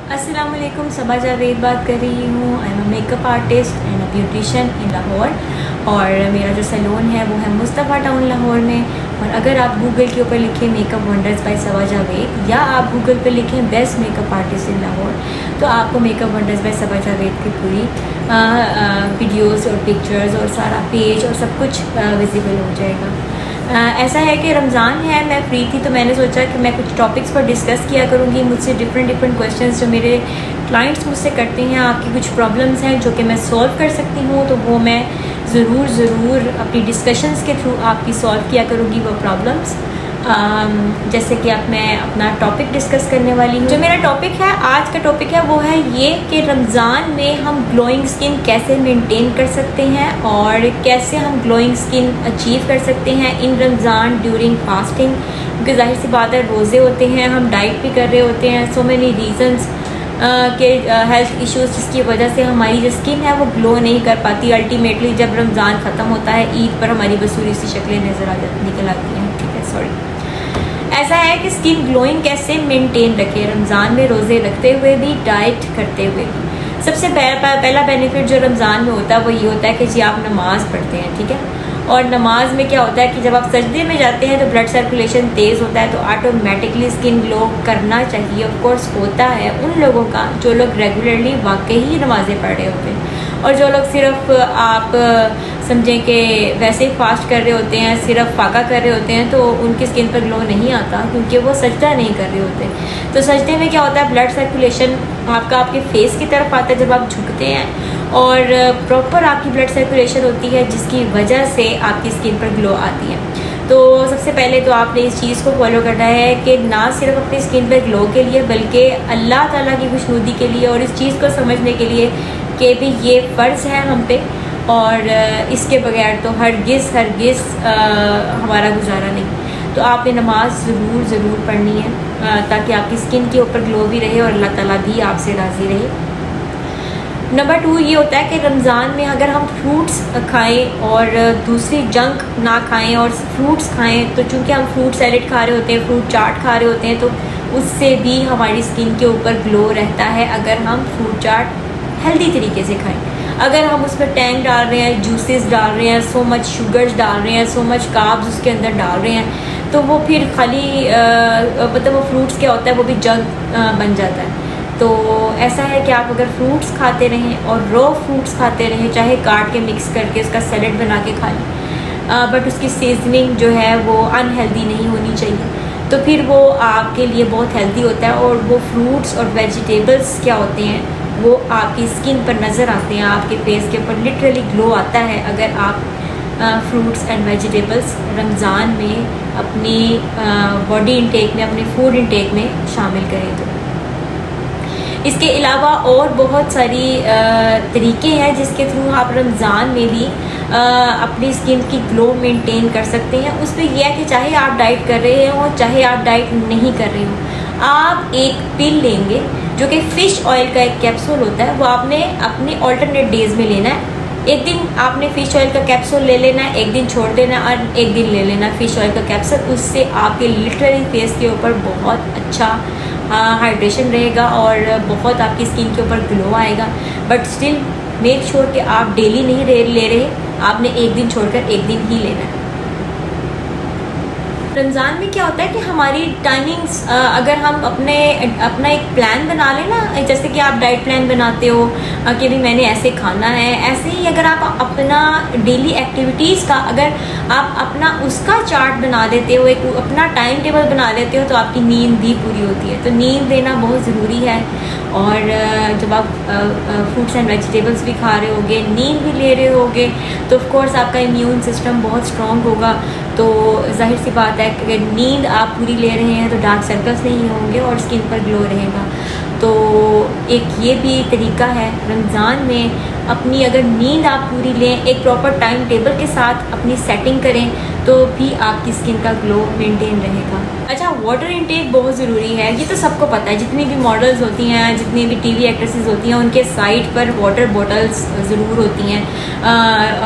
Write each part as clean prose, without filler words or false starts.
अस्सलामुअलैकुम, सबा जावेद बात कर रही हूँ। I am a makeup artist and a beautician in Lahore और मेरा जो सैलून है वो है मुस्तफ़ा टाउन लाहौर में। और अगर आप गूगल के ऊपर लिखें मेकअप वंडर्स बाय सबा जावेद या आप गूगल पर लिखें best makeup artist in Lahore तो आपको मेकअप वंडर्स बाय सबा जावेद की पूरी वीडियोस और पिक्चर्स और सारा पेज और सब कुछ विजिबल हो जाएगा। ऐसा है कि रमज़ान है, मैं फ्री थी तो मैंने सोचा कि मैं कुछ टॉपिक्स पर डिस्कस किया करूँगी। मुझसे डिफरेंट क्वेश्चंस जो मेरे क्लाइंट्स मुझसे करते हैं, आपकी कुछ प्रॉब्लम्स हैं जो कि मैं सॉल्व कर सकती हूँ, तो वो मैं ज़रूर अपनी डिस्कशंस के थ्रू आपकी सॉल्व किया करूँगी वो प्रॉब्लम्स। जैसे कि अब मैं अपना टॉपिक डिस्कस करने वाली हूँ। जो मेरा टॉपिक है, आज का टॉपिक है, वो है ये कि रमज़ान में हम ग्लोइंग स्किन कैसे मेंटेन कर सकते हैं और कैसे हम ग्लोइंग स्किन अचीव कर सकते हैं इन रमज़ान ड्यूरिंग फास्टिंग। क्योंकि जाहिर सी बात है, रोज़े होते हैं, हम डाइट भी कर रहे होते हैं, सो मेनी रीजंस के हेल्थ इश्यूज़ जिसकी वजह से हमारी जो स्किन है वो ग्लो नहीं कर पाती। अल्टीमेटली जब रमज़ान ख़त्म होता है, ईद पर हमारी बसूरी सी शक्लें निकल आती हैं। ठीक है, सॉरी। ऐसा है कि स्किन ग्लोइंग कैसे मेंटेन रखें रमज़ान में, रोज़े रखते हुए भी, डाइट करते हुए भी। सबसे पहला बेनिफिट जो रमज़ान में होता है वो ये होता है कि जी आप नमाज़ पढ़ते हैं। ठीक है, और नमाज में क्या होता है कि जब आप सजदे में जाते हैं तो ब्लड सर्कुलेशन तेज़ होता है, तो ऑटोमेटिकली स्किन ग्लो करना चाहिए। ऑफ कोर्स होता है उन लोगों का जो लोग रेगुलरली वाकई ही नमाज़ें पढ़ रहे होते हैं, और जो लोग सिर्फ आप समझें कि वैसे ही फास्ट कर रहे होते हैं, सिर्फ फाका कर रहे होते हैं, तो उनकी स्किन पर ग्लो नहीं आता क्योंकि वो सजदा नहीं कर रहे होते। तो सजदे में क्या होता है, ब्लड सर्कुलेशन आपका आपके फेस की तरफ आता है जब आप झुकते हैं, और प्रॉपर आपकी ब्लड सर्कुलेशन होती है जिसकी वजह से आपकी स्किन पर ग्लो आती है। तो सबसे पहले तो आपने इस चीज़ को फॉलो करना है कि ना सिर्फ अपनी स्किन पर ग्लो के लिए बल्कि अल्लाह ताला की खुशनुदी के लिए, और इस चीज़ को समझने के लिए कि भी ये फ़र्ज़ है हम पे, और इसके बगैर तो हरगिज़ हमारा गुजारा नहीं। तो आपने नमाज ज़रूर पढ़नी है ताकि आपकी स्किन के ऊपर ग्लो भी रहे और अल्लाह ताला भी आपसे राज़ी रहे। नंबर 2 ये होता है कि रमज़ान में अगर हम फ्रूट्स खाएं और दूसरी जंक ना खाएं और फ्रूट्स खाएं, तो चूँकि हम फ्रूट सैलेड खा रहे होते हैं, फ्रूट चाट खा रहे होते हैं, तो उससे भी हमारी स्किन के ऊपर ग्लो रहता है अगर हम फ्रूट चाट हेल्दी तरीके से खाएं। अगर हम उसमें टैंग डाल रहे हैं, जूसेस डाल रहे हैं, सो मच शुगर्स डाल रहे हैं, सो मच कार्ब्स उसके अंदर डाल रहे हैं, तो वो फिर खाली मतलब वो फ्रूट्स क्या होता है, वो भी जंक बन जाता है। तो ऐसा है कि आप अगर फ्रूट्स खाते रहें और रॉ फ्रूट्स खाते रहें, चाहे काट के मिक्स करके उसका सैलेड बना के खा लें, बट उसकी सीजनिंग जो है वो अनहेल्दी नहीं होनी चाहिए, तो फिर वो आपके लिए बहुत हेल्दी होता है। और वो फ्रूट्स और वेजिटेबल्स क्या होते हैं, वो आपकी स्किन पर नज़र आते हैं, आपके फेस के ऊपर लिटरली ग्लो आता है अगर आप फ्रूट्स एंड वेजिटेबल्स रमज़ान में अपनी बॉडी इंटेक में, अपने फूड इंटेक में शामिल करें। तो इसके अलावा और बहुत सारी तरीके हैं जिसके थ्रू आप रमज़ान में भी अपनी स्किन की ग्लो मेंटेन कर सकते हैं। उसमें यह है कि चाहे आप डाइट कर रहे हो चाहे आप डाइट नहीं कर रहे हो, आप एक पिल लेंगे जो कि फ़िश ऑयल का एक कैप्सूल होता है, वो आपने अपने ऑल्टरनेट डेज में लेना है। एक दिन आपने फ़िश ऑयल का कैप्सूल ले लेना है, एक दिन छोड़ देना और एक दिन ले लेना फ़िश ऑयल का कैप्सूल। उससे आपके लिटरली फेस के ऊपर बहुत अच्छा हाइड्रेशन रहेगा और बहुत आपकी स्किन के ऊपर ग्लो आएगा। बट स्टिल मेक श्योर कि आप डेली नहीं ले रहे, आपने एक दिन छोड़कर एक दिन ही लेना है। रमज़ान में क्या होता है कि हमारी टाइमिंग्स, अगर हम अपना एक प्लान बना लें ना, जैसे कि आप डाइट प्लान बनाते हो कि भी मैंने ऐसे खाना है, ऐसे ही अगर आप अपना डेली एक्टिविटीज़ का अगर आप अपना उसका चार्ट बना देते हो, एक अपना टाइम टेबल बना देते हो, तो आपकी नींद भी पूरी होती है। तो नींद लेना बहुत ज़रूरी है, और जब आप फ्रूट्स एंड वेजिटेबल्स भी खा रहे होगे, नींद भी ले रहे होगे, तो ऑफ कोर्स आपका इम्यून सिस्टम बहुत स्ट्रॉन्ग होगा। तो जाहिर सी बात है कि अगर नींद आप पूरी ले रहे हैं तो डार्क सर्कल्स नहीं होंगे और स्किन पर ग्लो रहेगा। तो एक ये भी तरीका है रमज़ान में अपनी अगर नींद आप पूरी लें, एक प्रॉपर टाइम टेबल के साथ अपनी सेटिंग करें, तो भी आपकी स्किन का ग्लो मेंटेन रहेगा। अच्छा, वाटर इंटेक बहुत ज़रूरी है, ये तो सबको पता है। जितनी भी मॉडल्स होती हैं, जितनी भी टीवी एक्ट्रेसेस होती हैं, उनके साइड पर वाटर बॉटल्स ज़रूर होती हैं।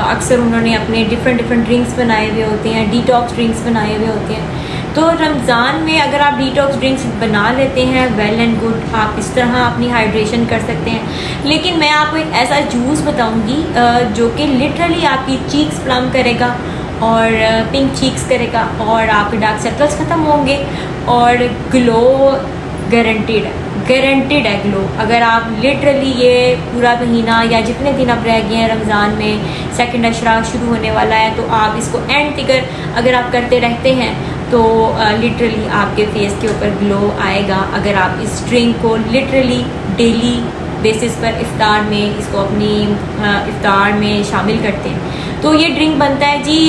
अक्सर उन्होंने अपने डिफरेंट ड्रिंक्स बनाए हुए होते हैं, डिटॉक्स ड्रिंक्स बनाए हुए होते हैं। तो रमज़ान में अगर आप डिटॉक्स ड्रिंक्स बना लेते हैं, वेल एंड गुड, आप इस तरह अपनी हाइड्रेशन कर सकते हैं। लेकिन मैं आपको एक ऐसा जूस बताऊंगी जो कि लिटरली आपकी चीक्स प्लम करेगा और पिंक चीक्स करेगा और आपके डार्क सर्कल्स ख़त्म होंगे और ग्लो गारंटेड है ग्लो। अगर आप लिटरली ये पूरा महीना या जितने दिन अब रह गए हैं रमज़ान में, सेकंड अशरा शुरू होने वाला है, तो आप इसको एंड तक अगर आप करते रहते हैं तो लिटरली आपके फेस के ऊपर ग्लो आएगा। अगर आप इस ड्रिंक को लिटरली डेली बेसिस पर इफ्तार में इसको अपनी इफ्तार में शामिल करते हैं। तो ये ड्रिंक बनता है जी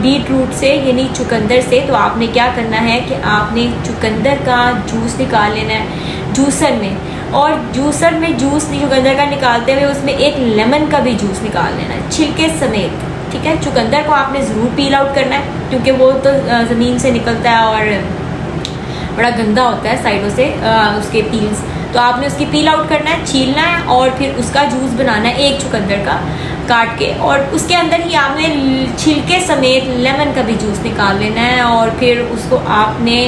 बीट रूट से, यानी चुकंदर से। तो आपने क्या करना है कि आपने चुकंदर का जूस निकाल लेना है जूसर में, और जूसर में जूस चुकंदर का निकालते हुए उसमें एक लेमन का भी जूस निकाल लेना है छिलके समेत, ठीक है। चुकंदर को आपने ज़रूर पील आउट करना है क्योंकि वो तो ज़मीन से निकलता है और बड़ा गंदा होता है साइडों से उसके पील्स। तो आपने उसकी पील आउट करना है, छीलना है और फिर उसका जूस बनाना है एक चुकंदर का काट के, और उसके अंदर ही आपने छिलके समेत लेमन का भी जूस निकाल लेना है। और फिर उसको आपने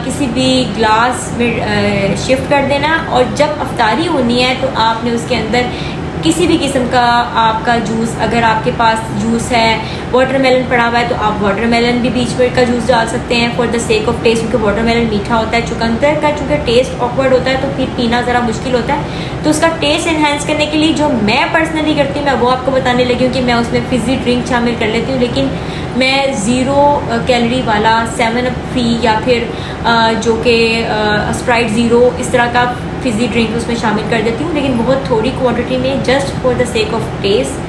किसी भी ग्लास में शिफ्ट कर देना। और जब अफ्तारी होनी है तो आपने उसके अंदर किसी भी किस्म का आपका जूस, अगर आपके पास जूस है, वाटरमेलन पड़ा हुआ है तो आप वाटरमेलन भी बीच में का जूस डाल सकते हैं for the sake of taste, क्योंकि वाटरमेलन मीठा होता है। चुकंदर का चूँकि टेस्ट ऑकवर्ड होता है तो फिर पीना ज़रा मुश्किल होता है, तो उसका टेस्ट इन्हेंस करने के लिए जो मैं पर्सनली करती हूँ मैं वो आपको बताने लगी हूँ कि मैं उसमें फिज़ी ड्रिंक शामिल कर लेती हूँ। लेकिन मैं 0 कैलोरी वाला 7 अप फ्री या फिर जो कि स्प्राइट 0 इस तरह का फिज़ी ड्रिंक उसमें शामिल कर देती हूँ, लेकिन बहुत थोड़ी क्वांटिटी में, just for the sake of taste,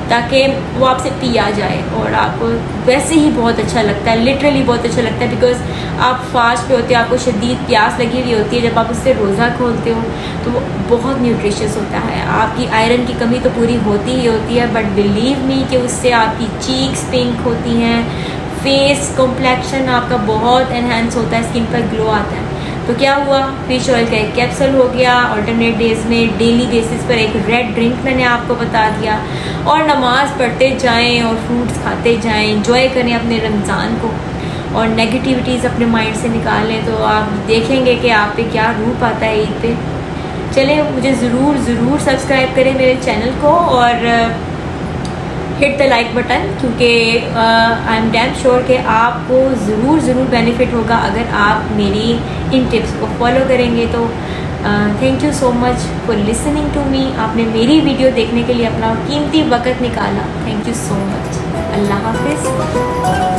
ताकि वो आपसे पिया जाए और आपको वैसे ही बहुत अच्छा लगता है, लिटरली बहुत अच्छा लगता है। बिकॉज आप फास्ट पे होते हो, आपको शदीद प्यास लगी हुई होती है, जब आप उससे रोज़ा खोलते हो तो वो बहुत न्यूट्रिशियस होता है। आपकी आयरन की कमी तो पूरी होती ही होती है, बट बिलीव मी कि उससे आपकी चीक्स पिंक होती हैं, फेस कॉम्प्लेक्शन आपका बहुत एनहेंस होता है, स्किन पर ग्लो आता है। तो क्या हुआ, फिश ऑयल का एक कैप्सूल हो गया, अल्टरनेट डेज में डेली बेसिस पर एक रेड ड्रिंक मैंने आपको बता दिया, और नमाज़ पढ़ते जाएं और फ्रूट्स खाते जाएं, एंजॉय करें अपने रमज़ान को और नेगेटिविटीज़ अपने माइंड से निकाल लें, तो आप देखेंगे कि आप पे क्या रूप आता है ईद पे। चलें, मुझे ज़रूर सब्सक्राइब करें मेरे चैनल को और हिट द लाइक बटन, क्योंकि आई एम डैम श्योर कि आपको ज़रूर बेनिफिट होगा अगर आप मेरी इन टिप्स को फॉलो करेंगे। तो thank you so much for listening to me. आपने मेरी वीडियो देखने के लिए अपना कीमती वक्त निकाला, थैंक यू सो मच। अल्लाह हाफिज़।